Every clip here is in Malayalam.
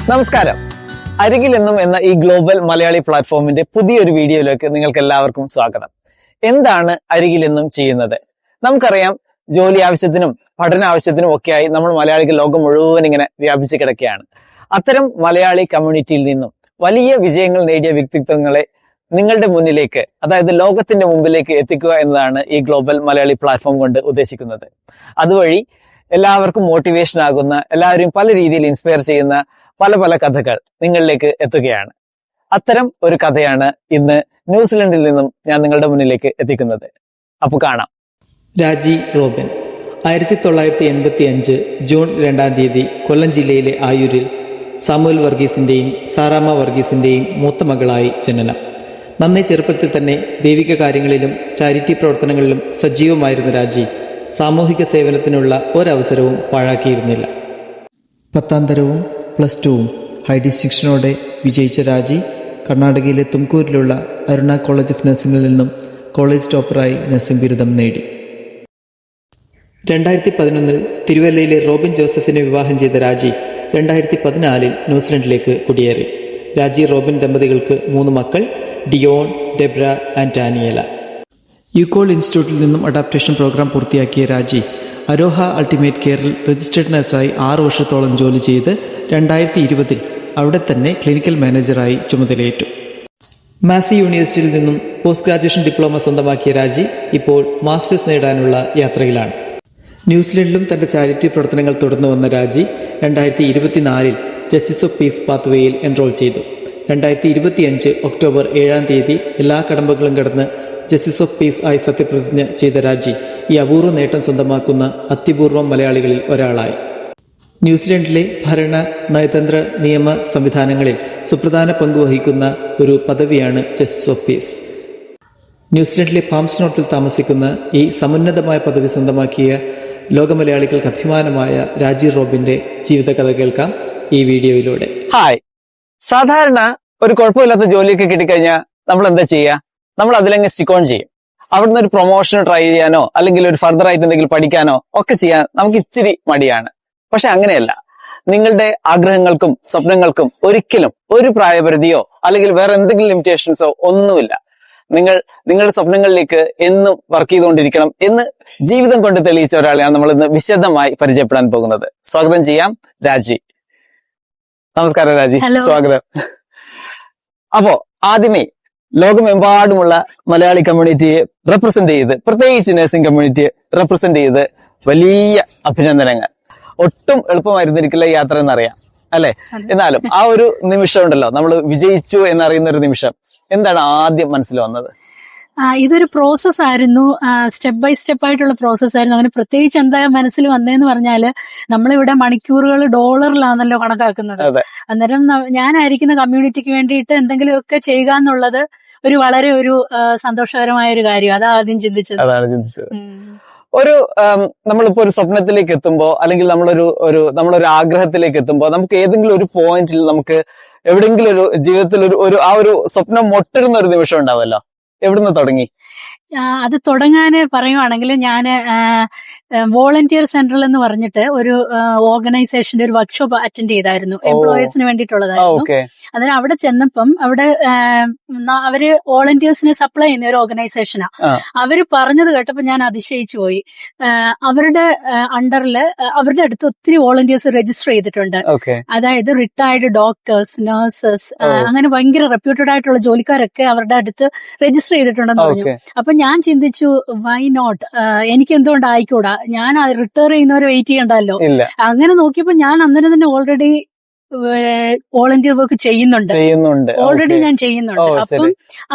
നമസ്കാരം. അരികിൽ എന്നും എന്ന ഈ ഗ്ലോബൽ മലയാളി പ്ലാറ്റ്ഫോമിന്റെ പുതിയൊരു വീഡിയോയിലേക്ക് നിങ്ങൾക്ക് എല്ലാവർക്കും സ്വാഗതം. എന്താണ് അരികിൽ എന്നും ചെയ്യുന്നത്? നമുക്കറിയാം, ജോലി ആവശ്യത്തിനും പഠന ആവശ്യത്തിനും ഒക്കെയായി നമ്മൾ മലയാളികൾ ലോകം മുഴുവൻ ഇങ്ങനെ വ്യാപിച്ചു കിടക്കുകയാണ്. അത്തരം മലയാളി കമ്മ്യൂണിറ്റിയിൽ നിന്നും വലിയ വിജയങ്ങൾ നേടിയ വ്യക്തിത്വങ്ങളെ നിങ്ങളുടെ മുന്നിലേക്ക്, അതായത് ലോകത്തിന്റെ മുമ്പിലേക്ക് എത്തിക്കുക എന്നതാണ് ഈ ഗ്ലോബൽ മലയാളി പ്ലാറ്റ്ഫോം കൊണ്ട് ഉദ്ദേശിക്കുന്നത്. അതുവഴി എല്ലാവർക്കും മോട്ടിവേഷൻ ആകുന്ന, എല്ലാവരെയും പല രീതിയിൽ ഇൻസ്പയർ ചെയ്യുന്ന പല പല കഥകൾ നിങ്ങളിലേക്ക് എത്തുകയാണ്. അത്തരം ഒരു കഥയാണ് ഇന്ന് ന്യൂസിലൻഡിൽ നിന്നും ഞാൻ നിങ്ങളുടെ മുന്നിലേക്ക് എത്തിക്കുന്നത്. അപ്പൊ കാണാം. രാജി റോബിൻ 1985 ജൂൺ 2 കൊല്ലം ജില്ലയിലെ ആയൂരിൽ സാമുവൽ വർഗീസിന്റെയും സാറാമ്മ വർഗീസിന്റെയും മൂത്ത മകളായി ജനനം. നന്നേ ചെറുപ്പത്തിൽ തന്നെ ദൈവിക കാര്യങ്ങളിലും ചാരിറ്റി പ്രവർത്തനങ്ങളിലും സജീവമായിരുന്ന രാജി സാമൂഹിക സേവനത്തിനുള്ള ഒരവസരവും പാഴാക്കിയിരുന്നില്ല. 10ാം തരവും +2വും ഹൈ ഡിസ്റ്റിങ്ഷനോടെ വിജയിച്ച രാജി കർണാടകയിലെ തുംകൂരിലുള്ള അരുണ കോളേജ് ഓഫ് നഴ്സിംഗിൽ നിന്നും കോളേജ് ടോപ്പറായി നഴ്സിംഗ് ബിരുദം നേടി. 2011 തിരുവല്ലയിലെ റോബിൻ ജോസഫിനെ വിവാഹം ചെയ്ത രാജി 2014 ന്യൂസിലൻഡിലേക്ക് കുടിയേറി. രാജി റോബിൻ ദമ്പതികൾക്ക് 3 മക്കൾ: ഡിയോൺ, ഡെബ്ര ആൻഡ് ഡാനിയേല. യുകോൾ ഇൻസ്റ്റിറ്റ്യൂട്ടിൽ നിന്നും അഡാപ്റ്റേഷൻ പ്രോഗ്രാം പൂർത്തിയാക്കിയ രാജി അരോഹ അൾട്ടിമേറ്റ് കെയറിൽ രജിസ്റ്റേർഡ് നഴ്സായി 6 വർഷത്തോളം ജോലി ചെയ്ത് 2020 അവിടെ തന്നെ ക്ലിനിക്കൽ മാനേജറായി ചുമതലയേറ്റു. മാസി യൂണിവേഴ്സിറ്റിയിൽ നിന്നും പോസ്റ്റ് ഗ്രാജുവേഷൻ ഡിപ്ലോമ സ്വന്തമാക്കിയ രാജി ഇപ്പോൾ മാസ്റ്റേഴ്സ് നേടാനുള്ള യാത്രയിലാണ്. ന്യൂസിലൻഡിലും തന്റെ ചാരിറ്റി പ്രവർത്തനങ്ങൾ തുടർന്നു വന്ന രാജി 2024 ജസ്റ്റിസ് ഓഫ് പീസ് പാത്വേയിൽ എൻറോൾ ചെയ്തു. 2025 ഒക്ടോബർ 7 എല്ലാ കടമ്പകളും കടന്ന് ജസ്റ്റിസ് ഓഫ് പീസ് ആയി സത്യപ്രതിജ്ഞ ചെയ്ത രാജി ഈ അപൂർവ നേട്ടം സ്വന്തമാക്കുന്ന അത്യപൂർവം മലയാളികളിൽ ഒരാളായി. ന്യൂസിലൻഡിലെ ഭരണ, നയതന്ത്ര, നിയമ സംവിധാനങ്ങളിൽ സുപ്രധാന പങ്കുവഹിക്കുന്ന ഒരു പദവിയാണ് ജസ്റ്റിസ് ഓഫ് പീസ്. ന്യൂസിലൻഡിലെ പാംസ് നോർത്തിൽ താമസിക്കുന്ന ഈ സമുന്നതമായ പദവി സ്വന്തമാക്കിയ ലോകമലയാളികൾക്ക് അഭിമാനമായ രാജി റോബിന്റെ ജീവിതകഥ കേൾക്കാം ഈ വീഡിയോയിലൂടെ. ഹായ്. സാധാരണ ഒരു കുഴപ്പമില്ലാത്ത ജോലിയൊക്കെ കിട്ടിക്കഴിഞ്ഞാൽ നമ്മൾ എന്താ ചെയ്യുക? നമ്മൾ അതിലങ്ങ് സ്റ്റിക്ക് ഓൺ ചെയ്യും. അവിടുന്ന് ഒരു പ്രൊമോഷൻ ട്രൈ ചെയ്യാനോ അല്ലെങ്കിൽ ഒരു ഫർദർ ആയിട്ട് എന്തെങ്കിലും പഠിക്കാനോ ഒക്കെ ചെയ്യാൻ നമുക്ക് ഇച്ചിരി മടിയാണ്. പക്ഷെ അങ്ങനെയല്ല. നിങ്ങളുടെ ആഗ്രഹങ്ങൾക്കും സ്വപ്നങ്ങൾക്കും ഒരിക്കലും ഒരു പ്രായപരിധിയോ അല്ലെങ്കിൽ വേറെ എന്തെങ്കിലും ലിമിറ്റേഷൻസോ ഒന്നുമില്ല. നിങ്ങളുടെ സ്വപ്നങ്ങളിലേക്ക് എന്നും വർക്ക് ചെയ്തുകൊണ്ടിരിക്കണം എന്ന് ജീവിതം കൊണ്ട് തെളിയിച്ച ഒരാളെയാണ് നമ്മൾ ഇന്ന് വിശദമായി പരിചയപ്പെടാൻ പോകുന്നത്. സ്വാഗതം ചെയ്യാം രാജി. നമസ്കാരം രാജി, സ്വാഗതം. അപ്പോ ആദ്യമേ ലോകമെമ്പാടുമുള്ള മലയാളി കമ്മ്യൂണിറ്റിയെ റെപ്രസെന്റ് ചെയ്ത്, പ്രത്യേകിച്ച് നഴ്സിംഗ് കമ്മ്യൂണിറ്റിയെ റെപ്രസെന്റ് ചെയ്ത് വലിയ അഭിനന്ദനങ്ങൾ. ഒട്ടും എളുപ്പമായിരുന്നിരിക്കില്ല ഈ യാത്ര എന്നറിയാം, അല്ലെ? എന്നാലും ആ ഒരു നിമിഷം ഉണ്ടല്ലോ, നമ്മൾ വിജയിച്ചു എന്നറിയുന്ന ഒരു നിമിഷം, എന്താണ് ആദ്യം മനസ്സിൽ വന്നത്? ഇതൊരു പ്രോസസ് ആയിരുന്നു, സ്റ്റെപ്പ് ബൈ സ്റ്റെപ്പ് ആയിട്ടുള്ള പ്രോസസ് ആയിരുന്നു. അങ്ങനെ പ്രത്യേകിച്ച് എന്താ മനസ്സിൽ വന്നതെന്ന് പറഞ്ഞാല്, നമ്മളിവിടെ മണിക്കൂറുകൾ ഡോളറിലാണല്ലോ കണക്കാക്കുന്നത്. അന്നേരം ഞാനായിരിക്കുന്ന കമ്മ്യൂണിറ്റിക്ക് വേണ്ടിയിട്ട് എന്തെങ്കിലുമൊക്കെ ചെയ്യുക എന്നുള്ളത് വളരെ സന്തോഷകരമായ ഒരു കാര്യം. അതാ ആദ്യം ചിന്തിച്ചത്. ഒരു നമ്മളിപ്പോ ഒരു സ്വപ്നത്തിലേക്ക് എത്തുമ്പോ, അല്ലെങ്കിൽ നമ്മളൊരു ആഗ്രഹത്തിലേക്ക് എത്തുമ്പോ, നമുക്ക് ഏതെങ്കിലും ഒരു പോയിന്റിൽ നമുക്ക് എവിടെയെങ്കിലും ഒരു ജീവിതത്തിൽ ആ ഒരു സ്വപ്നം മൊട്ടിടുന്ന ഒരു നിമിഷം ഉണ്ടാവുമല്ലോ. എവിടുന്ന് തുടങ്ങി? അത് തുടങ്ങാന് പറയുവാണെങ്കിൽ ഞാൻ വോളണ്ടിയർ സെൻട്രൽ എന്ന് പറഞ്ഞിട്ട് ഒരു ഓർഗനൈസേഷന്റെ ഒരു വർക്ക്ഷോപ്പ് അറ്റൻഡ് ചെയ്തായിരുന്നു. എംപ്ലോയീസിന് വേണ്ടിയിട്ടുള്ളതായിരുന്നു. അതിന് അവിടെ ചെന്നപ്പം അവിടെ അവര് വോളണ്ടിയേഴ്സിനെ സപ്ലൈ ചെയ്യുന്ന ഒരു ഓർഗനൈസേഷനാ. അവര് പറഞ്ഞത് കേട്ടപ്പോ ഞാൻ അതിശയിച്ചു പോയി. അവരുടെ അണ്ടറിൽ അവരുടെ അടുത്ത് ഒത്തിരി വോളണ്ടിയേഴ്സ് രജിസ്റ്റർ ചെയ്തിട്ടുണ്ട്. അതായത് റിട്ടയർഡ് ഡോക്ടേഴ്സ്, നഴ്സസ്, അങ്ങനെ ഭയങ്കര റെപ്യൂട്ടഡ് ആയിട്ടുള്ള ജോലിക്കാരൊക്കെ അവരുടെ അടുത്ത് രജിസ്റ്റർ ചെയ്തിട്ടുണ്ടെന്ന് പറഞ്ഞു. അപ്പൊ ഞാൻ ചിന്തിച്ചു, വൈ നോട്ട്, എനിക്ക് എന്തുകൊണ്ട് ആയിക്കൂടാ, ഞാൻ റിട്ടയർ ചെയ്യുന്നവരെ വെയിറ്റ് ചെയ്യണ്ടല്ലോ. അങ്ങനെ നോക്കിയപ്പോ ഞാൻ അന്നേരം തന്നെ ഓൾറെഡി വോളണ്ടിയർ വർക്ക് ചെയ്യുന്നുണ്ട്. ഓൾറെഡി ഞാൻ ചെയ്യുന്നുണ്ട്. അപ്പം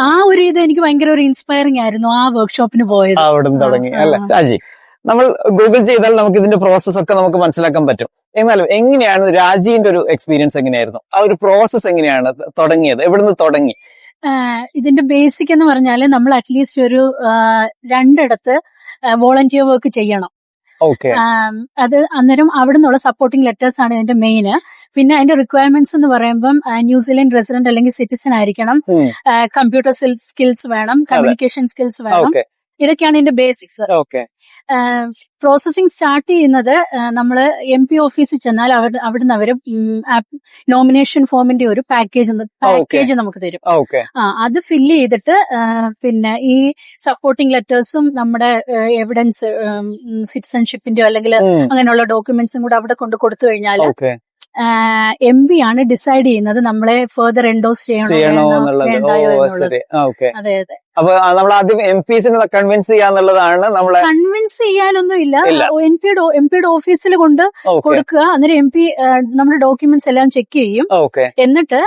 ആ ഒരു ഇത് എനിക്ക് ഭയങ്കര ഒരു ഇൻസ്പയറിംഗ് ആയിരുന്നു ആ വർക്ക്ഷോപ്പിന് പോയത്. രാജി, നമ്മൾ ഗൂഗിൾ ചെയ്താൽ നമുക്ക് ഇതിന്റെ പ്രോസസ് ഒക്കെ നമുക്ക് മനസ്സിലാക്കാൻ പറ്റും. എന്നാലും എങ്ങനെയാണ് രാജീന്റെ ഒരു എക്സ്പീരിയൻസ് എങ്ങനെയായിരുന്നു? ആ ഒരു പ്രോസസ് എങ്ങനെയാണ് തുടങ്ങിയത്? എവിടുന്ന് തുടങ്ങി? ഇതിന്റെ ബേസിക് എന്ന് പറഞ്ഞാല് നമ്മൾ അറ്റ്ലീസ്റ്റ് ഒരു 2 ഇടത്ത് വോളണ്ടിയർ വർക്ക് ചെയ്യണം. അത് അന്നേരം അവിടെ നിന്നുള്ള സപ്പോർട്ടിംഗ് ലെറ്റേഴ്സ് ആണ് ഇതിന്റെ മെയിൻ. പിന്നെ അതിന്റെ റിക്വയർമെന്റ്സ് എന്ന് പറയുമ്പം ന്യൂസിലൻഡ് റെസിഡന്റ് അല്ലെങ്കിൽ സിറ്റിസൺ ആയിരിക്കണം, കമ്പ്യൂട്ടർ സ്കിൽസ് വേണം, കമ്മ്യൂണിക്കേഷൻ സ്കിൽസ് വേണം, ഇതൊക്കെയാണ് ഇതിന്റെ ബേസിക്സ്. ഓക്കെ. പ്രോസസ്സിംഗ് സ്റ്റാർട്ട് ചെയ്യുന്നത് നമ്മള് MP ഓഫീസിൽ ചെന്നാൽ അവിടുന്ന് അവര് നോമിനേഷൻ ഫോമിന്റെ ഒരു പാക്കേജ് നമുക്ക് തരും. അത് ഫില്ല് ചെയ്തിട്ട് പിന്നെ ഈ സപ്പോർട്ടിംഗ് ലെറ്റേഴ്സും നമ്മുടെ എവിഡൻസ് സിറ്റിസൺഷിപ്പിന്റെയോ അല്ലെങ്കിൽ അങ്ങനെയുള്ള ഡോക്യുമെന്റ്സും കൂടെ അവിടെ കൊടുത്തു കഴിഞ്ഞാൽ MP ആണ് ഡിസൈഡ് ചെയ്യുന്നത് നമ്മളെ ഫെർദർ എൻഡോസ് ചെയ്യണോ വേണ്ടായോ എന്നുള്ളത്. അതെ അതെ. അപ്പൊ നമ്മൾ ആദ്യം MPസിനെ കൺവിൻസ് ചെയ്യാന്നുള്ളതാണ്. നമ്മളെ കൺവിൻസ് ചെയ്യാനൊന്നുമില്ല, എംപിയുടെ ഓഫീസിൽ കൊണ്ട് കൊടുക്കുക. അന്നേരം MP നമ്മുടെ ഡോക്യുമെന്റ്സ് എല്ലാം ചെക്ക് ചെയ്യും. എന്നിട്ട്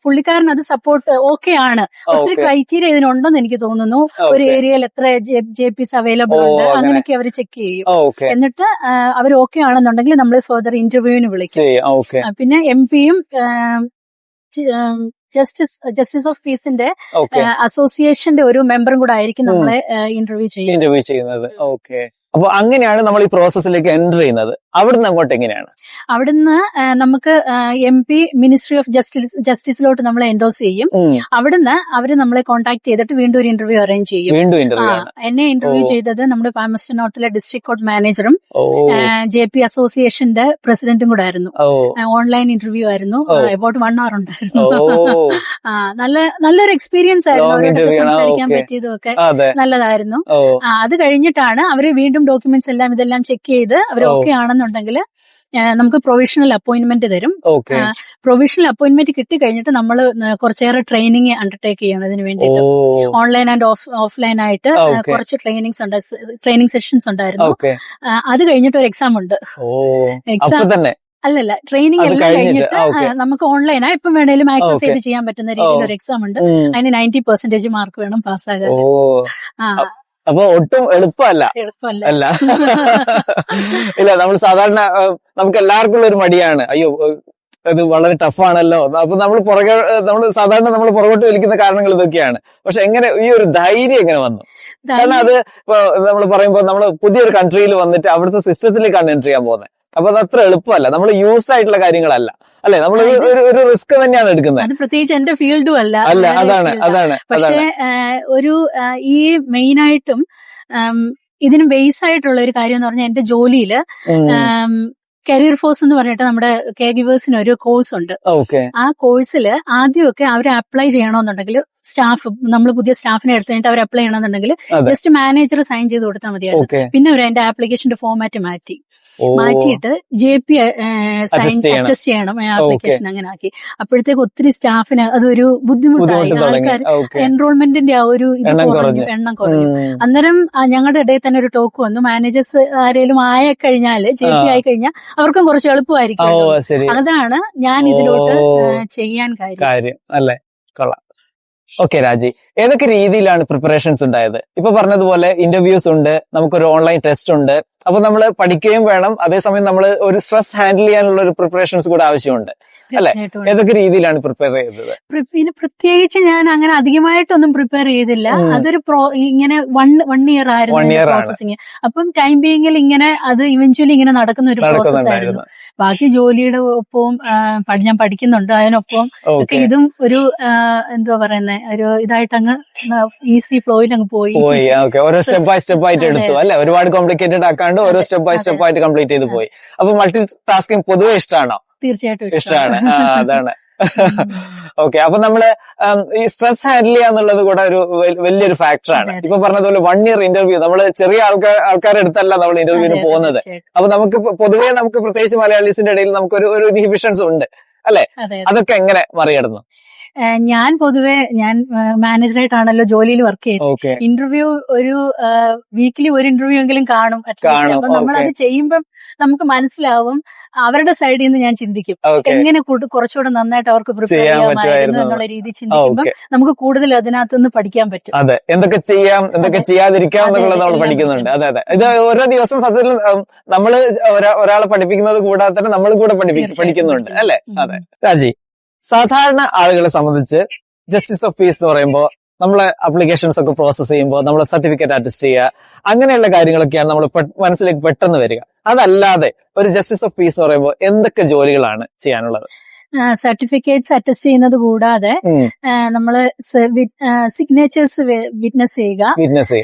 പുള്ളിക്കാരൻ അത് സപ്പോർട്ട് ഓക്കെ ആണ്. ഒത്തിരി ക്രൈറ്റീരിയ ഇതിനുണ്ടെന്ന് എനിക്ക് തോന്നുന്നു. ഒരു ഏരിയയിൽ എത്ര JPs അവൈലബിൾ ഉണ്ട് അങ്ങനെയൊക്കെ അവർ ചെക്ക് ചെയ്യും. എന്നിട്ട് അവർ ഓക്കെ ആണെന്നുണ്ടെങ്കിൽ നമ്മൾ ഫെർദർ ഇന്റർവ്യൂവിന് വിളിക്കും. പിന്നെ MP-യും ജസ്റ്റിസ് ഓഫ് പീസിന്റെ അസോസിയേഷന്റെ ഒരു മെമ്പറും കൂടെ ആയിരിക്കും നമ്മളെ ഇന്റർവ്യൂ ചെയ്യുന്നത്. അപ്പൊ അങ്ങനെയാണ് നമ്മൾ ഈ പ്രോസസ്സിലേക്ക് എൻ്റർ ചെയ്യുന്നത്. അവിടുന്ന് അങ്ങോട്ട് എങ്ങനെയാണ്? അവിടുന്ന് നമുക്ക് MP മിനിസ്ട്രി ഓഫ് ജസ്റ്റിസിലോട്ട് നമ്മളെ എൻഡോസ് ചെയ്യും. അവിടുന്ന് അവര് നമ്മളെ കോൺടാക്ട് ചെയ്തിട്ട് വീണ്ടും ഒരു ഇന്റർവ്യൂ അറേഞ്ച് ചെയ്യും. എന്നെ ഇന്റർവ്യൂ ചെയ്തത് നമ്മുടെ പാമസ്റ്റൺ നോർത്തിലെ ഡിസ്ട്രിക്ട് കോർട്ട് മാനേജറും JP അസോസിയേഷന്റെ പ്രസിഡന്റും കൂടെ ആയിരുന്നു. ഓൺലൈൻ ഇന്റർവ്യൂ ആയിരുന്നു. അബൌട്ട് 1 hour ഉണ്ടായിരുന്നു. നല്ലൊരു എക്സ്പീരിയൻസ് ആയിരുന്നു. അവരോടൊക്കെ സംസാരിക്കാൻ പറ്റിയതും ഒക്കെ നല്ലതായിരുന്നു. അത് കഴിഞ്ഞിട്ടാണ് അവര് വീണ്ടും ഡോക്യുമെന്റ്സ് എല്ലാം ഇതെല്ലാം ചെക്ക് ചെയ്ത് അവർ ഓക്കെ ആണെന്നുണ്ടെങ്കിൽ നമുക്ക് പ്രൊവിഷണൽ അപ്പോയിന്റ്മെന്റ് തരും. പ്രൊവിഷണൽ അപ്പോയിന്റ്മെന്റ് കിട്ടിക്കഴിഞ്ഞിട്ട് നമ്മൾ കുറച്ചേറെ ട്രെയിനിങ് അണ്ടർടേക്ക് ചെയ്യണം. ഇതിന് വേണ്ടിയിട്ട് ഓൺലൈൻ ആൻഡ് ഓഫ്ലൈൻ ആയിട്ട് കുറച്ച് ട്രെയിനിങ് സെഷൻസ് ഉണ്ടായിരുന്നു. അത് കഴിഞ്ഞിട്ട് ഒരു എക്സാം ഉണ്ട്. അല്ലല്ല, ട്രെയിനിങ് എല്ലാം കഴിഞ്ഞിട്ട് നമുക്ക് ഓൺലൈനാ എപ്പം വേണേലും ആക്സസ് ചെയ്ത് ചെയ്യാൻ പറ്റുന്ന രീതിയിൽ ഒരു എക്സാം ഉണ്ട്. അതിന് 90% മാർക്ക് വേണം പാസ്സാകാൻ. അപ്പൊ ഒട്ടും എളുപ്പമല്ല. അല്ല ഇല്ല, നമ്മൾ സാധാരണ നമുക്ക് എല്ലാവർക്കും ഉള്ള ഒരു മടിയാണ്, അയ്യോ ഇത് വളരെ ടഫാണല്ലോ. അപ്പൊ നമ്മൾ സാധാരണ നമ്മൾ പുറകോട്ട് വലിക്കുന്ന കാരണങ്ങൾ ഇതൊക്കെയാണ്. പക്ഷെ എങ്ങനെ ഈ ഒരു ധൈര്യം എങ്ങനെ വന്നു? കാരണം അത് നമ്മൾ പറയുമ്പോൾ നമ്മൾ പുതിയൊരു കൺട്രിയിൽ വന്നിട്ട് അവിടുത്തെ സിസ്റ്റത്തിലേക്കാണ് എൻട്രി ചെയ്യാൻ പോകുന്നത്. അപ്പൊ അത് അത്ര എളുപ്പമല്ല, നമ്മൾ യൂസ്ഡ് ആയിട്ടുള്ള കാര്യങ്ങളല്ല അല്ലെ, നമ്മൾ ഒരു റിസ്ക് തന്നെയാണ് എടുക്കുന്നത്. അത് പ്രത്യേകിച്ച് എന്റെ ഫീൽഡും അല്ല. അതാണ്. പക്ഷെ ഒരു ഈ മെയിനായിട്ടും ഇതിന് ബേസ് ആയിട്ടുള്ള ഒരു കാര്യം എന്ന് പറഞ്ഞാൽ എന്റെ ജോലിയില് കരിയർ ഫോഴ്സ് എന്ന് പറഞ്ഞിട്ട് നമ്മുടെ കെയർ ഗിവേഴ്സിന് ഒരു കോഴ്സ് ഉണ്ട്. ആ കോഴ്സിൽ ആദ്യമൊക്കെ അവർ അപ്ലൈ ചെയ്യണമെന്നുണ്ടെങ്കിൽ നമ്മൾ പുതിയ സ്റ്റാഫിനെ എടുത്തു കഴിഞ്ഞിട്ട് അവർ അപ്ലൈ ചെയ്യണമെന്നുണ്ടെങ്കിൽ ജസ്റ്റ് മാനേജർ സൈൻ ചെയ്ത് കൊടുത്താൽ മതിയായിരുന്നു. പിന്നെ അവർ അതിന്റെ ആപ്ലിക്കേഷന്റെ ഫോർമാറ്റ് മാറ്റിയിട്ട് JP അറ്റസ്റ്റ് ചെയ്യണം ആപ്ലിക്കേഷൻ. അങ്ങനെ ആക്കി. അപ്പോഴത്തേക്ക് ഒത്തിരി സ്റ്റാഫിന് അതൊരു ബുദ്ധിമുട്ടായി. ആൾക്കാർ എൻറോൾമെന്റിന്റെ ആ ഒരു എണ്ണം കുറഞ്ഞു. അന്നേരം ഞങ്ങളുടെ ഇടയിൽ തന്നെ ഒരു ടോക്ക് വന്നു, മാനേജേഴ്സ് ആരെങ്കിലും ആയിക്കഴിഞ്ഞാല് JP ആയി കഴിഞ്ഞാൽ അവർക്കും കുറച്ച് എളുപ്പമായിരിക്കും. അതാണ് ഞാൻ ഇതിലോട്ട് ചെയ്യാൻ കാര്യം. അല്ലേ, കൊള്ളാം. ഓക്കെ രാജി, ഏതൊക്കെ രീതിയിലാണ് പ്രിപ്പറേഷൻസ് ഉണ്ടായത്? ഇപ്പൊ പറഞ്ഞതുപോലെ ഇന്റർവ്യൂസ് ഉണ്ട്, നമുക്കൊരു ഓൺലൈൻ ടെസ്റ്റ് ഉണ്ട്. അപ്പൊ നമ്മൾ പഠിക്കുകയും വേണം, അതേസമയം നമ്മൾ ഒരു സ്ട്രെസ് ഹാൻഡിൽ ചെയ്യാനുള്ള ഒരു പ്രിപ്പറേഷൻസ് കൂടെ ആവശ്യമുണ്ട് അല്ലെ? ഏതൊക്കെ രീതിയിലാണ് പ്രിപ്പയർ ചെയ്തത്? പിന്നെ പ്രത്യേകിച്ച് ഞാൻ അങ്ങനെ അധികമായിട്ടൊന്നും പ്രിപ്പയർ ചെയ്തില്ല. അതൊരു ഇങ്ങനെ വൺ ഇയർ ആയിരുന്നു പ്രോസസ്സിങ്. അപ്പം ടൈം ബീയിങ്ങിൽ ഇങ്ങനെ അത് ഇവഞ്ച്വലി ഇങ്ങനെ നടക്കുന്ന ഒരു പ്രോസസ് ആയിരുന്നു. ബാക്കി ജോലിയുടെ ഒപ്പവും ഞാൻ പഠിക്കുന്നുണ്ട്, അതിനൊപ്പം ഒക്കെ ഇതും ഒരു എന്തുവാ പറയുന്നത്, ഒരു ഇതായിട്ട് അങ്ങ് ഈസി ഫ്ലോയിൽ അങ്ങ് പോയി. ഓരോ സ്റ്റെപ്പ് ബൈ സ്റ്റെപ്പ് ആയിട്ട് എടുത്തു അല്ലെ? ഒരുപാട് കോംപ്ലിക്കേറ്റഡ് ആക്കാണ്ട് ഓരോ സ്റ്റെപ്പ് ബൈ സ്റ്റെപ്പ് ആയിട്ട് കംപ്ലീറ്റ് ചെയ്ത് പോയി. അപ്പൊ മൾട്ടി ടാസ്കിങ് പൊതുവെ ഇഷ്ടമാണോ? തീർച്ചയായിട്ടും ഇഷ്ടമാണ്. അതാണ്. ഓക്കെ, അപ്പൊ നമ്മള് ഈ സ്ട്രെസ് ഹാൻഡിൽ ചെയ്യാന്നുള്ളത് കൂടെ ഒരു വലിയൊരു ഫാക്ടറാണ്. ഇപ്പൊ പറഞ്ഞതുപോലെ 1 year ഇന്റർവ്യൂ, നമ്മള് ചെറിയ ആൾക്കാരുടെ അടുത്തല്ല നമ്മൾ ഇന്റർവ്യൂവിന് പോകുന്നത്. അപ്പൊ നമുക്ക് പൊതുവേ നമുക്ക് പ്രത്യേകിച്ച് മലയാളീസിന്റെ ഇടയിൽ നമുക്കൊരു ഇൻഹിബിഷൻസ് ഉണ്ട് അല്ലെ? അതൊക്കെ എങ്ങനെ മറികടന്നു? ഞാൻ മാനേജറായിട്ടാണല്ലോ ജോലിയിൽ വർക്ക് ചെയ്യുന്നത്. ഇന്റർവ്യൂ ഒരു വീക്കിലി ഒരു ഇന്റർവ്യൂ എങ്കിലും കാണും. അപ്പൊ നമ്മളത് ചെയ്യുമ്പം നമുക്ക് മനസ്സിലാവും, അവരുടെ സൈഡിൽ നിന്ന് ഞാൻ ചിന്തിക്കും എങ്ങനെ കുറച്ചുകൂടെ നന്നായിട്ട് അവർക്ക് പ്രിപ്പയർ ചെയ്യാമായിരുന്നു എന്നുള്ള രീതി ചിന്തിക്കുമ്പോൾ നമുക്ക് കൂടുതൽ അതിനകത്തുനിന്ന് പഠിക്കാൻ പറ്റും. അതെ, എന്തൊക്കെ ചെയ്യാം, എന്തൊക്കെ ചെയ്യാതിരിക്കാം എന്നുള്ളത് നമ്മൾ പഠിക്കുന്നുണ്ട്. അതെ, ഇത് ഓരോ ദിവസം സത്യത്തിൽ നമ്മള് ഒരാളെ പഠിപ്പിക്കുന്നത് കൂടാതെ തന്നെ നമ്മളും കൂടെ പഠിക്കുന്നുണ്ട് അല്ലെ? അതെ. രാജി, സാധാരണ ആളുകളെ സംബന്ധിച്ച് ജസ്റ്റിസ് ഓഫ് പീസ് എന്ന് പറയുമ്പോൾ നമ്മളെ അപ്ലിക്കേഷൻസ് ഒക്കെ പ്രോസസ് ചെയ്യുമ്പോൾ നമ്മൾ സർട്ടിഫിക്കറ്റ് അറ്റസ്റ്റ് ചെയ്യുക, അങ്ങനെയുള്ള കാര്യങ്ങളൊക്കെയാണ് നമ്മൾ മനസ്സിലേക്ക് പെട്ടെന്ന് വരിക. അതല്ലാതെ ഒരു ജസ്റ്റിസ് ഓഫ് പീസ് എന്ന് പറയുമ്പോൾ എന്തൊക്കെ ജോലികളാണ് ചെയ്യാനുള്ളത്? സർട്ടിഫിക്കറ്റ്സ് അറ്റസ്റ്റ് ചെയ്യുന്നത് കൂടാതെ നമ്മള് സിഗ്നേച്ചേഴ്സ് വിറ്റ്നസ് ചെയ്യുക,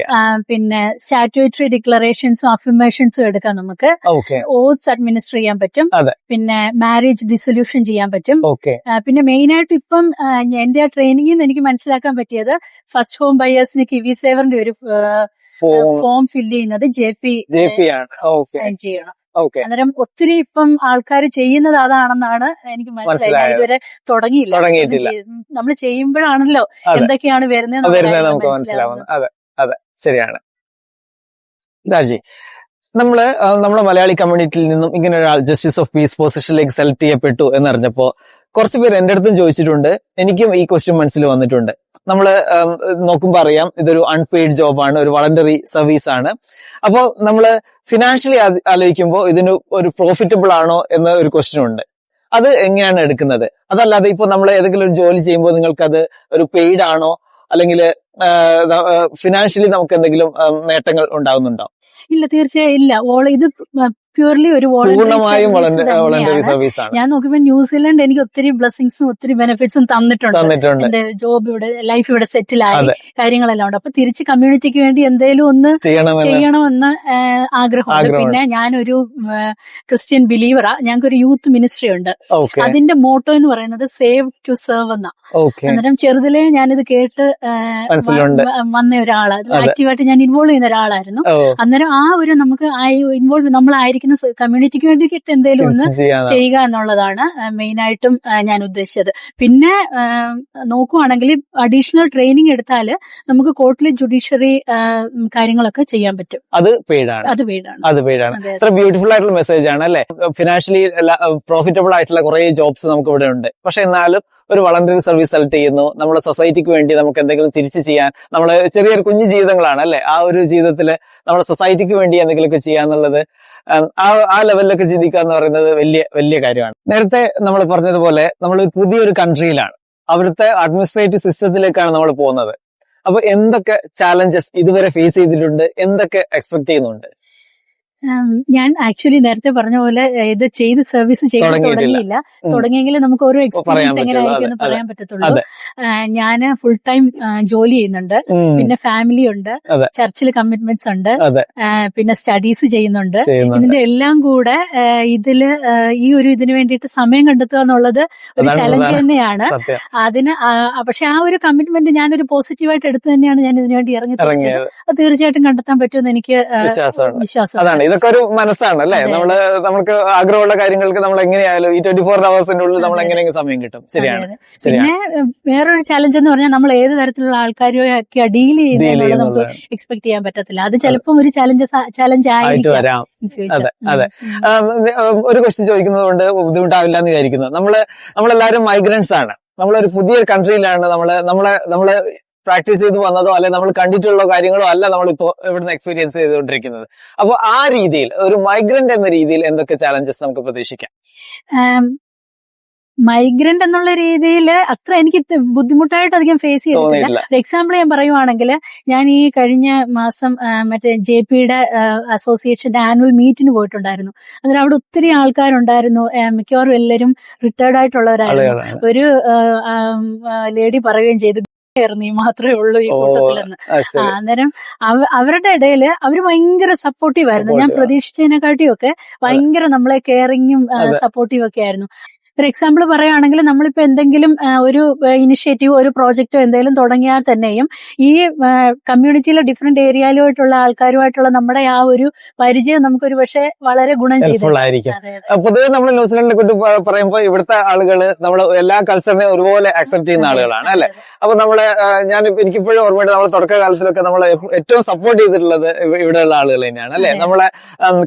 പിന്നെ സ്റ്റാറ്റ്യൂട്ടറി ഡിക്ലറേഷൻസും അഫർമേഷൻസും എടുക്കാം. നമുക്ക് ഓത്ത്സ് അഡ്മിനിസ്റ്റർ ചെയ്യാൻ പറ്റും, പിന്നെ മാരേജ് ഡിസൊല്യൂഷൻ ചെയ്യാൻ പറ്റും. പിന്നെ മെയിൻ ആയിട്ട് ഇപ്പം എന്റെ ആ ട്രെയിനിങ്ങിൽ നിന്ന് എനിക്ക് മനസ്സിലാക്കാൻ പറ്റിയത് ഫസ്റ്റ് ഹോം ബയേഴ്സിന് കിവി സേവറിന്റെ ഒരു ഫോം ഫില്ല് ചെയ്യുന്നത് JP ആണ് ചെയ്യണം. അന്നേരം ഒത്തിരി ഇപ്പം ആൾക്കാർ ചെയ്യുന്നത് അതാണെന്നാണ് എനിക്ക് മനസ്സിലായത്. ഇതുവരെ തുടങ്ങിയില്ല. നമ്മൾ ചെയ്യുമ്പോഴാണല്ലോ എന്തൊക്കെയാണ് വരുന്നത് നമുക്ക് മനസ്സിലാവുന്നത്. അതെ, ശരിയാണ്. രാജി, നമ്മളെ മലയാളി കമ്മ്യൂണിറ്റിയിൽ നിന്നും ഇങ്ങനെ ഒരാൾ ജസ്റ്റിസ് ഓഫ് പീസ് പൊസിഷനിലേക്ക് സെലക്ട് ചെയ്യപ്പെട്ടു എന്നറിഞ്ഞപ്പോ കുറച്ച് പേര് എന്റെ അടുത്തും ചോദിച്ചിട്ടുണ്ട്, എനിക്കും ഈ ക്വസ്റ്റ്യൻ മനസ്സിൽ വന്നിട്ടുണ്ട്. നമ്മള് നോക്കുമ്പോ അറിയാം ഇതൊരു അൺപെയ്ഡ് ജോബാണ്, ഒരു വളണ്ടറി സർവീസ് ആണ്. അപ്പോ നമ്മള് ഫിനാൻഷ്യലി ആലോചിക്കുമ്പോൾ ഇതിന് ഒരു പ്രോഫിറ്റബിൾ ആണോ എന്ന ഒരു ക്വസ്റ്റ്യൻ ഉണ്ട്. അത് എങ്ങനെയാണ് എടുക്കുന്നത്? അതല്ലാതെ ഇപ്പൊ നമ്മൾ ഏതെങ്കിലും ഒരു ജോലി ചെയ്യുമ്പോൾ നിങ്ങൾക്കത് ഒരു പെയ്ഡ് ആണോ, അല്ലെങ്കിൽ ഫിനാൻഷ്യലി നമുക്ക് എന്തെങ്കിലും നേട്ടങ്ങൾ ഉണ്ടാകുന്നുണ്ടോ? ഇല്ല, തീർച്ചയായും ഇല്ല. ഇത് പ്യൂർലി ഒരു വോളണ്ടറി സർവീസ് ആണ്. ഞാൻ നോക്കുമ്പോൾ ന്യൂസിലൻഡ് എനിക്ക് ഒത്തിരി ബ്ലെസ്സിങ്സും ഒത്തിരി ബെനിഫിറ്റ്സും തന്നിട്ടുണ്ട്. എന്റെ ജോബ് ഇവിടെ, ലൈഫ് ഇവിടെ സെറ്റിൽ ആയി, കാര്യങ്ങളെല്ലാം ഉണ്ട്. അപ്പൊ തിരിച്ച് കമ്മ്യൂണിറ്റിക്ക് വേണ്ടി എന്തെങ്കിലും ഒന്ന് ചെയ്യണമെന്ന് ആഗ്രഹമുണ്ട്. പിന്നെ ഞാനൊരു ക്രിസ്ത്യൻ ബിലീവറാ. ഞങ്ങൾക്കൊരു യൂത്ത് മിനിസ്ട്രി ഉണ്ട്. അതിന്റെ മോട്ടോ എന്ന് പറയുന്നത് സേവ് ടു സെർവ് എന്നാ. അന്നേരം ചെറുതിലേ ഞാനിത് കേട്ട് വന്ന ഒരാളാണ്, ആക്റ്റീവായിട്ട് ഞാൻ ഇൻവോൾവ് ചെയ്യുന്ന ഒരാളായിരുന്നു. അന്നേരം ആ ഒരു നമുക്ക് നമ്മളായിരിക്കും കമ്മ്യൂണിറ്റിക്ക് വേണ്ടിയിട്ട് എന്തെങ്കിലും ഒന്ന് ചെയ്യുക എന്നുള്ളതാണ് മെയിനായിട്ടും ഞാൻ ഉദ്ദേശിച്ചത്. പിന്നെ നോക്കുവാണെങ്കിൽ അഡീഷണൽ ട്രെയിനിങ് എടുത്താൽ നമുക്ക് കോർട്ടിലെ ജുഡീഷ്യറി കാര്യങ്ങളൊക്കെ ചെയ്യാൻ പറ്റും. അത് പെയ്ഡാണ്. അത്ര ബ്യൂട്ടിഫുൾ ആയിട്ടുള്ള മെസ്സേജ് ആണ് അല്ലെ. ഫിനാൻഷ്യലി പ്രോഫിറ്റബിൾ ആയിട്ടുള്ള കുറെ ജോബ്സ് നമുക്ക് ഇവിടെ ഉണ്ട്. പക്ഷെ എന്നാലും ഒരു വളണ്ടറി സർവീസ് സെലക്ട് ചെയ്യുന്നു, നമ്മുടെ സൊസൈറ്റിക്ക് വേണ്ടി നമുക്ക് എന്തെങ്കിലും തിരിച്ചു ചെയ്യാൻ, നമ്മള് ചെറിയൊരു കുഞ്ഞു ജീവിതങ്ങളാണ് അല്ലെ, ആ ഒരു ജീവിതത്തില് നമ്മുടെ സൊസൈറ്റിക്ക് വേണ്ടി എന്തെങ്കിലുമൊക്കെ ചെയ്യാന്നുള്ളത്, ആ ലെവലിലൊക്കെ ചിന്തിക്കുക എന്ന് പറയുന്നത് വലിയ കാര്യമാണ്. നേരത്തെ നമ്മൾ പറഞ്ഞതുപോലെ നമ്മൾ പുതിയൊരു കൺട്രിയിലാണ്, അവിടുത്തെ അഡ്മിനിസ്ട്രേറ്റീവ് സിസ്റ്റത്തിലേക്കാണ് നമ്മൾ പോകുന്നത്. അപ്പൊ എന്തൊക്കെ ചാലഞ്ചസ് ഇതുവരെ ഫേസ് ചെയ്തിട്ടുണ്ട്, എന്തൊക്കെ എക്സ്പെക്ട് ചെയ്യുന്നുണ്ട്? ഞാൻ ആക്ച്വലി നേരത്തെ പറഞ്ഞ പോലെ ഇത് ചെയ്ത് സർവീസ് ചെയ്ത് തുടങ്ങിയില്ല. തുടങ്ങിയെങ്കിൽ നമുക്ക് ഓരോ എക്സ്പീരിയൻസ് എങ്ങനെ ആയിരിക്കും എന്ന് പറയാൻ പറ്റത്തുള്ളൂ. ഞാൻ ഫുൾ ടൈം ജോലി ചെയ്യുന്നുണ്ട്, പിന്നെ ഫാമിലി ഉണ്ട്, ചർച്ചിൽ കമ്മിറ്റ്മെന്റ്സ് ഉണ്ട്, പിന്നെ സ്റ്റഡീസ് ചെയ്യുന്നുണ്ട്. ഇതിന്റെ എല്ലാം കൂടെ ഇതിന് വേണ്ടിയിട്ട് സമയം കണ്ടെത്തുക എന്നുള്ളത് ഒരു ചലഞ്ച് തന്നെയാണ്. പക്ഷെ ആ ഒരു കമ്മിറ്റ്മെന്റ് ഞാനൊരു പോസിറ്റീവായിട്ട് എടുത്തു തന്നെയാണ് ഞാൻ ഇതിനു വേണ്ടി ഇറങ്ങി തിരിച്ചത്. അത് തീർച്ചയായിട്ടും കണ്ടെത്താൻ പറ്റുമെന്ന് എനിക്ക് വിശ്വാസം. ഇതൊക്കെ ഒരു മനസ്സാണ് അല്ലെ. നമുക്ക് ആഗ്രഹമുള്ള കാര്യങ്ങൾക്ക് നമ്മൾ എങ്ങനെയായാലും ഈ 24 hours ഉള്ളിൽ നമ്മൾ എങ്ങനെയെങ്കിലും സമയം കിട്ടും. ശരിയാണ്. പിന്നെ വേറൊരു ചലഞ്ച് എന്ന് പറഞ്ഞാൽ നമ്മൾ ഏത് തരത്തിലുള്ള ആൾക്കാരെയൊക്കെ ഡീൽ ചെയ്യുന്നത് നമുക്ക് എക്സ്പെക്ട് ചെയ്യാൻ പറ്റത്തില്ല. അത് ചിലപ്പം ഒരു ചലഞ്ച് ആയിട്ട് വരാം. അതെ. ഒരു ക്വസ്റ്റ്യൻ ചോദിക്കുന്നത് കൊണ്ട് ബുദ്ധിമുട്ടാവില്ല എന്ന് വിചാരിക്കുന്നു. നമ്മളെല്ലാവരും മൈഗ്രൻസ് ആണ്. നമ്മളൊരു പുതിയൊരു കൺട്രിയിലാണ് നമ്മള് പ്രാക്ടീസ് ചെയ്ത് വന്നതോ അല്ലെ നമ്മൾ കണ്ടിട്ടുള്ള കാര്യങ്ങളോ അല്ല നമ്മളിപ്പോ ഇവിടുന്ന് എക്സ്പീരിയൻസ് ചെയ്തുകൊണ്ടിരിക്കുന്നത്. അപ്പൊ ആ രീതിയിൽ ഒരു മൈഗ്രന്റ് എന്ന രീതിയിൽ എന്തൊക്കെ ചാലഞ്ചസ് നമുക്ക് പ്രതീക്ഷിക്കാം? മൈഗ്രന്റ് എന്നുള്ള രീതിയിൽ അത്ര എനിക്ക് ബുദ്ധിമുട്ടായിട്ട് അധികം ഫേസ് ചെയ്തിട്ടില്ല. ഒരു എക്സാമ്പിൾ ഞാൻ പറയുവാണെങ്കിൽ, ഞാൻ ഈ കഴിഞ്ഞ മാസം മറ്റേ JPയുടെ അസോസിയേഷന്റെ ആനുവൽ മീറ്റിന് പോയിട്ടുണ്ടായിരുന്നു. അതിൽ അവിടെ ഒത്തിരി ആൾക്കാരുണ്ടായിരുന്നു. മിക്കവാറും എല്ലാവരും റിട്ടയർഡ് ആയിട്ടുള്ളവരായിരുന്നു. ഒരു ലേഡി പറയുകയും ചെയ്തു, നീ മാത്രമേ ഉള്ളൂ ഈ കൂട്ടത്തിലെന്ന്. അന്നേരം അവരുടെ ഇടയിൽ അവർ ഭയങ്കര സപ്പോർട്ടീവ് ആയിരുന്നു. ഞാൻ പ്രതീക്ഷിച്ചതിനെക്കാട്ടിയൊക്കെ ഭയങ്കര നമ്മളെ കെയറിങ്ങും സപ്പോർട്ടീവ് ഒക്കെ ആയിരുന്നു. ഒരു എക്സാമ്പിൾ പറയുകയാണെങ്കിൽ, നമ്മളിപ്പോ എന്തെങ്കിലും ഒരു ഇനിഷ്യേറ്റീവോ ഒരു പ്രോജക്റ്റോ എന്തെങ്കിലും തുടങ്ങിയാൽ തന്നെയും ഈ കമ്മ്യൂണിറ്റിയിലെ ഡിഫറെന്റ് ഏരിയയിലുമായിട്ടുള്ള ആൾക്കാരുമായിട്ടുള്ള നമ്മുടെ ആ ഒരു പരിചയം നമുക്കൊരു പക്ഷേ വളരെ ഗുണം ചെയ്തിട്ടുള്ളതായിരിക്കും. പൊതുവെ നമ്മൾ ന്യൂസിലൻഡിനെ കുറിച്ച് പറയുമ്പോൾ ഇവിടുത്തെ ആളുകള് നമ്മൾ എല്ലാ കൾച്ചറിനെയും ഒരുപോലെ അക്സെപ്റ്റ് ചെയ്യുന്ന ആളുകളാണ് അല്ലെ. അപ്പൊ എനിക്കിപ്പോഴും ഓർമ്മയുണ്ട്, നമ്മൾ തുടക്കകാലത്തിലൊക്കെ നമ്മളെ ഏറ്റവും സപ്പോർട്ട് ചെയ്തിട്ടുള്ളത് ഇവിടെയുള്ള ആളുകൾ തന്നെയാണ് അല്ലെ. നമ്മളെ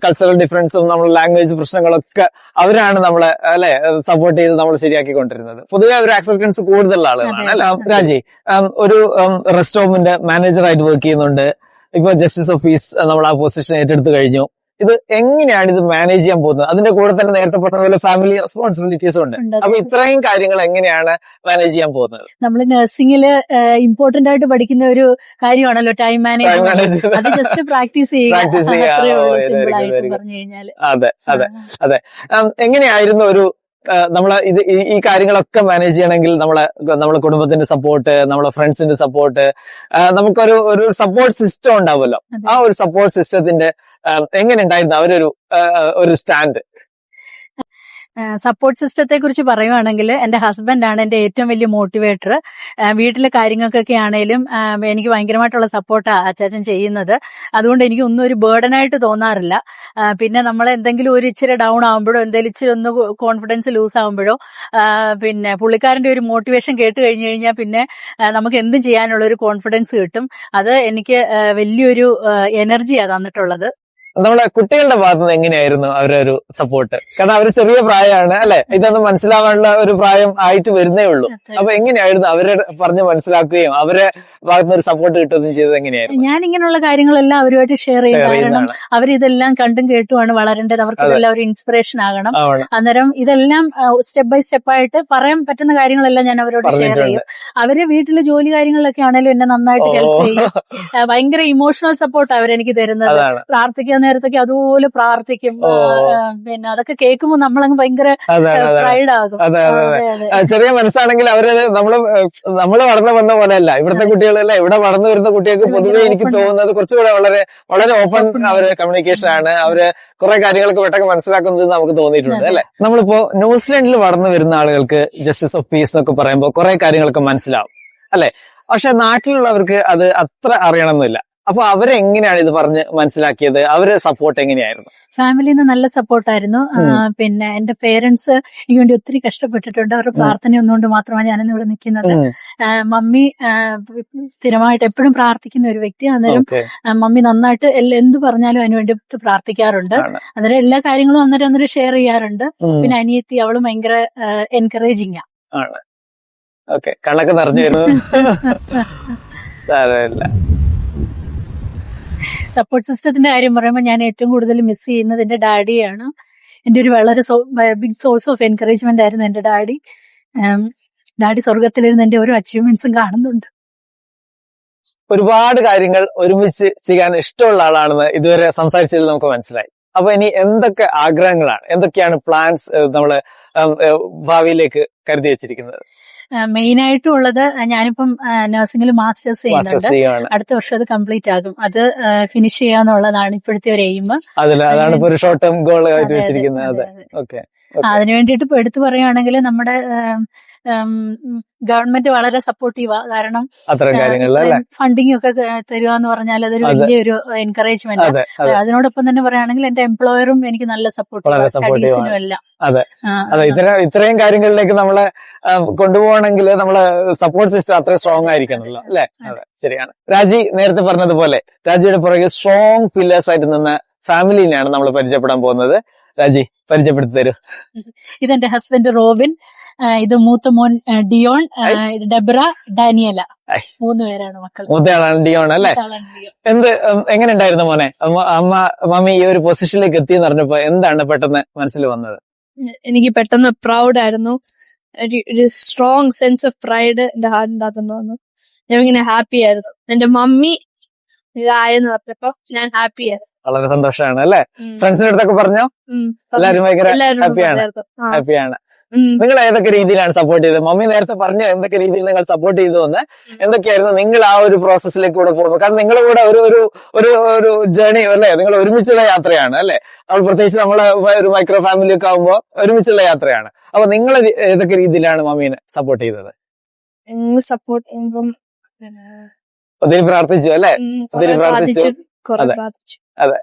കൾച്ചറൽ ഡിഫറൻസും നമ്മുടെ ലാംഗ്വേജ് പ്രശ്നങ്ങളൊക്കെ അവരാണ് നമ്മളെ അല്ലെ സപ്പോർട്ട് ചെയ്ത് നമ്മൾ ശരിയാക്കിക്കൊണ്ടിരുന്നത്. പൊതുവെ ഒരു ആക്സെപ്റ്റൻസ് കൂടുതലുള്ള ആളുകളാണ് അല്ലെ. രാജി, ഒരു റെസ്റ്റോറന്റിന്റെ മാനേജറായിട്ട് വർക്ക് ചെയ്യുന്നുണ്ട്. ഇപ്പൊ ജസ്റ്റിസ് ഓഫ് പീസ് നമ്മൾ ആ പൊസിഷൻ ഏറ്റെടുത്ത് കഴിഞ്ഞു. ഇത് എങ്ങനെയാണ് ഇത് മാനേജ് ചെയ്യാൻ പോകുന്നത്? അതിന്റെ കൂടെ തന്നെ നേരത്തെ പറഞ്ഞ പോലെ ഫാമിലി റെസ്പോൺസിബിലിറ്റീസ് ഉണ്ട്. അപ്പൊ ഇത്രയും കാര്യങ്ങൾ എങ്ങനെയാണ് മാനേജ് ചെയ്യാൻ പോകുന്നത്? നമ്മൾ നഴ്സിംഗില് ഇമ്പോർട്ടന്റ് ആയിട്ട് പഠിക്കുന്ന ഒരു കാര്യമാണല്ലോ ടൈം മാനേജ്മെന്റ്. അത് ജസ്റ്റ് പ്രാക്ടീസ് ചെയ്യുക. അതെ. എങ്ങനെയായിരുന്നു നമ്മളെ ഈ കാര്യങ്ങളൊക്കെ മാനേജ് ചെയ്യണമെങ്കിൽ നമ്മളെ കുടുംബത്തിന്റെ സപ്പോർട്ട്, നമ്മളെ ഫ്രണ്ട്സിന്റെ സപ്പോർട്ട്, നമുക്കൊരു സപ്പോർട്ട് സിസ്റ്റം ഉണ്ടാവുമല്ലോ. ആ ഒരു സപ്പോർട്ട് സിസ്റ്റത്തിന്റെ എങ്ങനെ ഉണ്ടായിരുന്നു ഒരു സ്റ്റാൻഡ്? സപ്പോർട്ട് സിസ്റ്റത്തെ കുറിച്ച് പറയുവാണെങ്കിൽ എന്റെ ഹസ്ബൻഡാണ് എന്റെ ഏറ്റവും വലിയ മോട്ടിവേറ്റർ. വീട്ടിലെ കാര്യങ്ങൾക്കൊക്കെ ആണേലും എനിക്ക് ഭയങ്കരമായിട്ടുള്ള സപ്പോർട്ടാണ് അച്ചാച്ചൻ ചെയ്യുന്നത്. അതുകൊണ്ട് എനിക്ക് ഒന്നും ഒരു ബേർഡനായിട്ട് തോന്നാറില്ല. പിന്നെ നമ്മൾ എന്തെങ്കിലും ഒരു ഇച്ചിരി ഡൗൺ ആകുമ്പോഴോ എന്തെങ്കിലും ഇച്ചിരി ഒന്ന് കോൺഫിഡൻസ് ലൂസ് ആകുമ്പോഴോ പിന്നെ പുള്ളിക്കാരന്റെ ഒരു മോട്ടിവേഷൻ കേട്ട് കഴിഞ്ഞു കഴിഞ്ഞാൽ പിന്നെ നമുക്ക് എന്തും ചെയ്യാനുള്ള ഒരു കോൺഫിഡൻസ് കിട്ടും. അത് എനിക്ക് വലിയൊരു എനർജിയാണ് തന്നിട്ടുള്ളത്. നമ്മളെ കുട്ടികളുടെ ഭാഗത്ത് നിന്ന് എങ്ങനെയായിരുന്നു അവരുടെ ഒരു സപ്പോർട്ട്? കാരണം അവര് ചെറിയ പ്രായമാണ് അല്ലെ, ഇതൊന്നും മനസ്സിലാവാനുള്ള ഒരു പ്രായം ആയിട്ട് വരുന്നേ ഉള്ളൂ. അപ്പൊ എങ്ങനെയായിരുന്നു അവരെ പറഞ്ഞ് മനസ്സിലാക്കുകയും അവരെ ഭാഗത്തുനിന്ന് ഒരു സപ്പോർട്ട് കിട്ടുകയും ചെയ്തത് എങ്ങനെയായിരുന്നു? ഞാൻ ഇങ്ങനെയുള്ള കാര്യങ്ങളെല്ലാം അവരുമായിട്ട് ഷെയർ ചെയ്യും. കാരണം അവരിതെല്ലാം കണ്ടും കേട്ടുമാണ് വളരേണ്ടത്. അവർക്ക് ഇതെല്ലാം ഒരു ഇൻസ്പിറേഷൻ ആകണം. അന്നേരം ഇതെല്ലാം സ്റ്റെപ്പ് ബൈ സ്റ്റെപ്പ് ആയിട്ട് പറയാൻ പറ്റുന്ന കാര്യങ്ങളെല്ലാം ഞാൻ അവരോട് ഷെയർ ചെയ്യും. അവര് വീട്ടിലെ ജോലി കാര്യങ്ങളിലൊക്കെ ആണെങ്കിലും എന്നെ നന്നായിട്ട് ഹെൽപ്പ് ചെയ്യും. ഭയങ്കര ഇമോഷണൽ സപ്പോർട്ട് അവരെനിക്ക് തരുന്നത്. പ്രാർത്ഥിക്കാൻ നേരത്തൊക്കെ അതുപോലെ പ്രാർത്ഥിക്കും. പിന്നെ അതൊക്കെ കേൾക്കുമ്പോൾ നമ്മളങ്ങ് ഭയങ്കര പ്രൈഡ് ആകും. ചെറിയ മനസ്സാണെങ്കിൽ അവര് നമ്മള് വളർന്നു വന്ന പോലെയല്ല ഇവിടുത്തെ കുട്ടികളല്ല. ഇവിടെ വളർന്നു വരുന്ന കുട്ടികൾക്ക് പൊതുവെ എനിക്ക് തോന്നുന്നത് കുറച്ചുകൂടെ വളരെ ഓപ്പൺ അവര് കമ്മ്യൂണിക്കേഷൻ ആണ്. അവര് കുറെ കാര്യങ്ങളൊക്കെ പെട്ടെന്ന് മനസ്സിലാക്കുന്നത് നമുക്ക് തോന്നിയിട്ടുണ്ട് അല്ലെ. നമ്മളിപ്പോ ന്യൂസിലൻഡിൽ വളർന്നു വരുന്ന ആളുകൾക്ക് ജസ്റ്റിസ് ഓഫ് പീസ് എന്നൊക്കെ പറയുമ്പോൾ കുറെ കാര്യങ്ങളൊക്കെ മനസ്സിലാവും അല്ലെ. പക്ഷെ നാട്ടിലുള്ളവർക്ക് അത് അത്ര അറിയണമെന്നില്ല. അപ്പൊ അവരെങ്ങനെയാണ് ഇത് പറഞ്ഞ് മനസ്സിലാക്കിയത്? അവരെ സപ്പോർട്ട് എങ്ങനെയായിരുന്നു? ഫാമിലിയിൽ നിന്ന് നല്ല സപ്പോർട്ടായിരുന്നു. പിന്നെ എന്റെ പേരൻസ് എനിക്ക് വേണ്ടി ഒത്തിരി കഷ്ടപ്പെട്ടിട്ടുണ്ട്. അവരുടെ പ്രാർത്ഥന ഒന്നുകൊണ്ട് മാത്രമാണ് ഞാനിന്ന് ഇവിടെ നിൽക്കുന്നത്. മമ്മി സ്ഥിരമായിട്ട് എപ്പോഴും പ്രാർത്ഥിക്കുന്ന ഒരു വ്യക്തി. അന്നേരം മമ്മി നന്നായിട്ട് എന്ത് പറഞ്ഞാലും അതിന് വേണ്ടി പ്രാർത്ഥിക്കാറുണ്ട്. അന്നേരം എല്ലാ കാര്യങ്ങളും അന്നേരം ഷെയർ ചെയ്യാറുണ്ട്. പിന്നെ അനിയത്തി അവളും ഭയങ്കര എൻകറേജിങ് ആണ്. ഓക്കെ, കണ്ണൊക്കെ നിറഞ്ഞു വരുന്നു. സാരമില്ല. സപ്പോർട്ട് സിസ്റ്റത്തിന്റെ കാര്യം പറയുമ്പോൾ ഞാൻ ഏറ്റവും കൂടുതൽ മിസ് ചെയ്യുന്നത് എന്റെ ഡാഡിയാണ്. എന്റെ ഒരു വളരെ ബിഗ് സോഴ്സ് ഓഫ് എൻകറേജ്മെന്റ് ആയിരുന്നു എന്റെ ഡാഡി. ഡാഡി സ്വർഗത്തിലിരുന്ന് എന്റെ ഓരോ അച്ചീവ്മെന്റ്സും കാണുന്നുണ്ട്. ഒരുപാട് കാര്യങ്ങൾ ഒരുമിച്ച് ചെയ്യാൻ ഇഷ്ടമുള്ള ആളാണെന്ന് ഇതുവരെ സംസാരിച്ചതിൽ നമുക്ക് മനസ്സിലായി. അപ്പൊ ഇനി എന്തൊക്കെ ആഗ്രഹങ്ങളാണ്, എന്തൊക്കെയാണ് പ്ലാൻസ് നമ്മള് ഭാവിയിലേക്ക് കരുതി വെച്ചിരിക്കുന്നത്? മെയിൻ ആയിട്ടും ഉള്ളത് ഞാനിപ്പം നഴ്സിംഗിൽ മാസ്റ്റേഴ്സ് ചെയ്യുന്നുണ്ട്. അടുത്ത വർഷം അത് കംപ്ലീറ്റ് ആകും. അത് ഫിനിഷ് ചെയ്യാന്നുള്ളതാണ് ഇപ്പോഴത്തെ ഒരു എയിം. അതാണ് ഒരു ഷോർട്ട് ടേം ഗോൾ ആയിട്ട് വെച്ചിരിക്കുന്നത്. അതിനു വേണ്ടിയിട്ട് ഇപ്പൊ എടുത്തു പറയുകയാണെങ്കിൽ നമ്മുടെ ഗവൺമെന്റ് വളരെ സപ്പോർട്ടീവാ. കാരണം ഫണ്ടിങ് ഒക്കെ തരിക എന്ന് പറഞ്ഞാൽ അതൊരു വലിയൊരു എൻകറേജ്മെന്റ്. അതിനോടൊപ്പം തന്നെ പറയുകയാണെങ്കിൽ എന്റെ എംപ്ലോയറും എനിക്ക് നല്ല സപ്പോർട്ടീവ്, സ്റ്റഡീസിനും എല്ലാം. അതെ, ഇത്രയും കാര്യങ്ങളിലേക്ക് നമ്മളെ കൊണ്ടുപോകണമെങ്കിൽ നമ്മളെ സപ്പോർട്ട് സിസ്റ്റം അത്ര സ്ട്രോങ് ആയിരിക്കണമല്ലോ അല്ലെ. അതെ, ശരിയാണ്. രാജി നേരത്തെ പറഞ്ഞതുപോലെ രാജിയുടെ പുറകെ സ്ട്രോങ് പില്ലേഴ്സ് ആയിട്ട് നിന്ന ഫാമിലിനെയാണ് നമ്മൾ പരിചയപ്പെടാൻ പോകുന്നത്. രാജി, പരിചയപ്പെടുത്തി തരൂ. ഇതെന്റെ ഹസ്ബൻഡ് റോബിൻ, ഇത് മൂത്ത മോൻ ഡിയോൺ, ഇത് ഡെബ്ര, ഡാനിയല. 3 പേരാണ് മക്കൾ. മൂത്തയാളാണ് ഡിയോൺ അല്ലെ. എങ്ങനെ ഉണ്ടായിരുന്നു മോനെ? മമ്മി ഈ ഒരു പൊസിഷനിലേക്ക് എത്തിയെന്ന് പറഞ്ഞപ്പോ എന്താണ് പെട്ടെന്ന് മനസ്സിൽ വന്നത്? എനിക്ക് പെട്ടെന്ന് പ്രൗഡ് ആയിരുന്നു. ഒരു സ്ട്രോങ് സെൻസ് ഓഫ് പ്രൈഡ് എന്റെ ഹാർട്ടിന്റെ അകത്തുനിന്ന് വന്നു. ഞാൻ ഇങ്ങനെ ഹാപ്പി ആയിരുന്നു. എന്റെ മമ്മി ഇതായെന്ന് പറഞ്ഞപ്പോ ഞാൻ ഹാപ്പി ആയിരുന്നു. വളരെ സന്തോഷമാണ് അല്ലെ. ഫ്രണ്ട്സിന്റെ അടുത്തൊക്കെ പറഞ്ഞോ? എല്ലാരും ഭയങ്കര ഹാപ്പിയാണ്. നിങ്ങൾ ഏതൊക്കെ രീതിയിലാണ് സപ്പോർട്ട് ചെയ്തത്? മമ്മി നേരത്തെ പറഞ്ഞു എന്തൊക്കെ രീതിയിൽ നിങ്ങൾ സപ്പോർട്ട് ചെയ്തു എന്ന്. എന്തൊക്കെയായിരുന്നു നിങ്ങൾ ആ ഒരു പ്രോസസ്സിലേക്ക് കൂടെ പോകുമ്പോൾ? കാരണം നിങ്ങളുടെ കൂടെ ഒരു ജേർണി അല്ലെ, നിങ്ങൾ ഒരുമിച്ചുള്ള യാത്രയാണ് അല്ലെ. നമ്മൾ പ്രത്യേകിച്ച് നമ്മളെ ഒരു മൈക്രോ ഫാമിലി ഒക്കെ ആകുമ്പോൾ ഒരുമിച്ചുള്ള യാത്രയാണ്. അപ്പൊ നിങ്ങൾ ഏതൊക്കെ രീതിയിലാണ് മമ്മീനെ സപ്പോർട്ട് ചെയ്തത്? സപ്പോർട്ട് ചെയ്യുമ്പം ഒത്തിരി പ്രാർത്ഥിച്ചു അല്ലെ. ഒത്തിരി പ്രാർത്ഥിച്ചു. അതെ,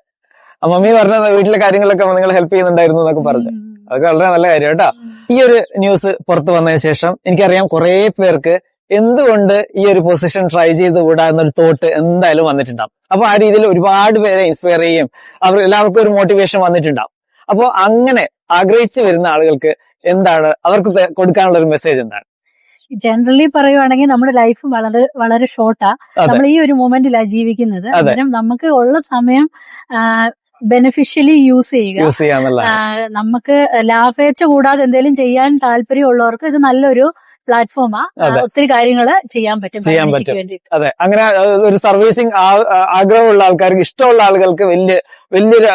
മമ്മി പറഞ്ഞ വീട്ടിലെ കാര്യങ്ങളൊക്കെ നിങ്ങൾ ഹെൽപ്പ് ചെയ്യുന്നുണ്ടായിരുന്നു എന്നൊക്കെ പറഞ്ഞു. അതൊക്കെ വളരെ നല്ല കാര്യം കേട്ടോ. ഈ ഒരു ന്യൂസ് പുറത്തു വന്നതിന് ശേഷം എനിക്കറിയാം കുറെ പേർക്ക് എന്തുകൊണ്ട് ഈ ഒരു പൊസിഷൻ ട്രൈ ചെയ്തുകൂടാ എന്നൊരു തോട്ട് എന്തായാലും വന്നിട്ടുണ്ടാവും. അപ്പൊ ആ രീതിയിൽ ഒരുപാട് പേരെ ഇൻസ്പയർ ചെയ്യും, അവർ എല്ലാവർക്കും ഒരു മോട്ടിവേഷൻ വന്നിട്ടുണ്ടാവും. അപ്പൊ അങ്ങനെ ആഗ്രഹിച്ചു വരുന്ന ആളുകൾക്ക് എന്താണ് അവർക്ക് കൊടുക്കാനുള്ള ഒരു മെസ്സേജ് എന്താണ്? ജനറലി പറയുവാണെങ്കിൽ നമ്മുടെ ലൈഫ് വളരെ വളരെ ഷോർട്ടാ. നമ്മൾ ഈ ഒരു മൊമെന്റിലാണ് ജീവിക്കുന്നത്. അന്നേരം നമുക്ക് ഉള്ള സമയം ബെനിഫിഷ്യലി യൂസ് ചെയ്യുക. നമുക്ക് ലാഭേച്ഛ കൂടാതെ എന്തെങ്കിലും ചെയ്യാൻ താല്പര്യമുള്ളവർക്ക് ഇത് നല്ലൊരു പ്ലാറ്റ്ഫോമാ. ഒത്തിരി കാര്യങ്ങൾ ചെയ്യാൻ പറ്റും. അതെ, അങ്ങനെ ഒരു സർവീസിങ് ആഗ്രഹമുള്ള ആൾക്കാർക്ക്, ഇഷ്ടമുള്ള ആളുകൾക്ക് വലിയൊരു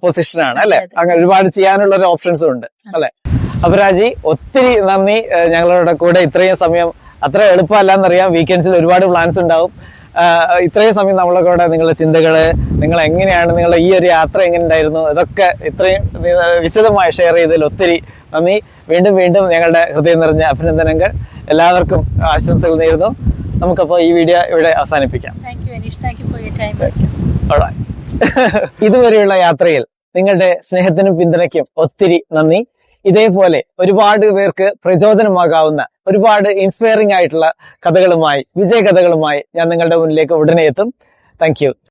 പൊസിഷനാണ് അല്ലെ. അങ്ങനെ ഒരുപാട് ചെയ്യാനുള്ള ഒരു ഓപ്ഷൻസും ഉണ്ട് അല്ലെ. അപ്പൊ രാജി, ഒത്തിരി നന്ദി ഞങ്ങളുടെ കൂടെ ഇത്രയും സമയം. അത്ര എളുപ്പമല്ല എന്നറിയാം, വീക്കെൻഡ്സിൽ ഒരുപാട് പ്ലാൻസ് ഉണ്ടാവും. ഇത്രയും സമയം നമ്മളെ കൂടെ നിങ്ങളുടെ ചിന്തകള്, നിങ്ങൾ എങ്ങനെയാണ്, നിങ്ങളുടെ ഈ ഒരു യാത്ര എങ്ങനെ ഉണ്ടായിരുന്നു, ഇതൊക്കെ ഇത്രയും വിശദമായി ഷെയർ ചെയ്തതിൽ ഒത്തിരി നന്ദി. വീണ്ടും വീണ്ടും ഞങ്ങളുടെ ഹൃദയം നിറഞ്ഞ അഭിനന്ദനങ്ങൾ. എല്ലാവർക്കും ആശംസകൾ നേരുന്നു. നമുക്കപ്പോൾ ഈ വീഡിയോ ഇവിടെ അവസാനിപ്പിക്കാം. ഇതുവരെയുള്ള യാത്രയിൽ നിങ്ങളുടെ സ്നേഹത്തിനും പിന്തുണയ്ക്കും ഒത്തിരി നന്ദി. ഇതേപോലെ ഒരുപാട് പേർക്ക് പ്രചോദനമാകാവുന്ന ഒരുപാട് ഇൻസ്പയറിംഗ് ആയിട്ടുള്ള കഥകളുമായി, വിജയ കഥകളുമായി ഞാൻ നിങ്ങളുടെ മുന്നിലേക്ക് ഉടനെ എത്തും. Thank you.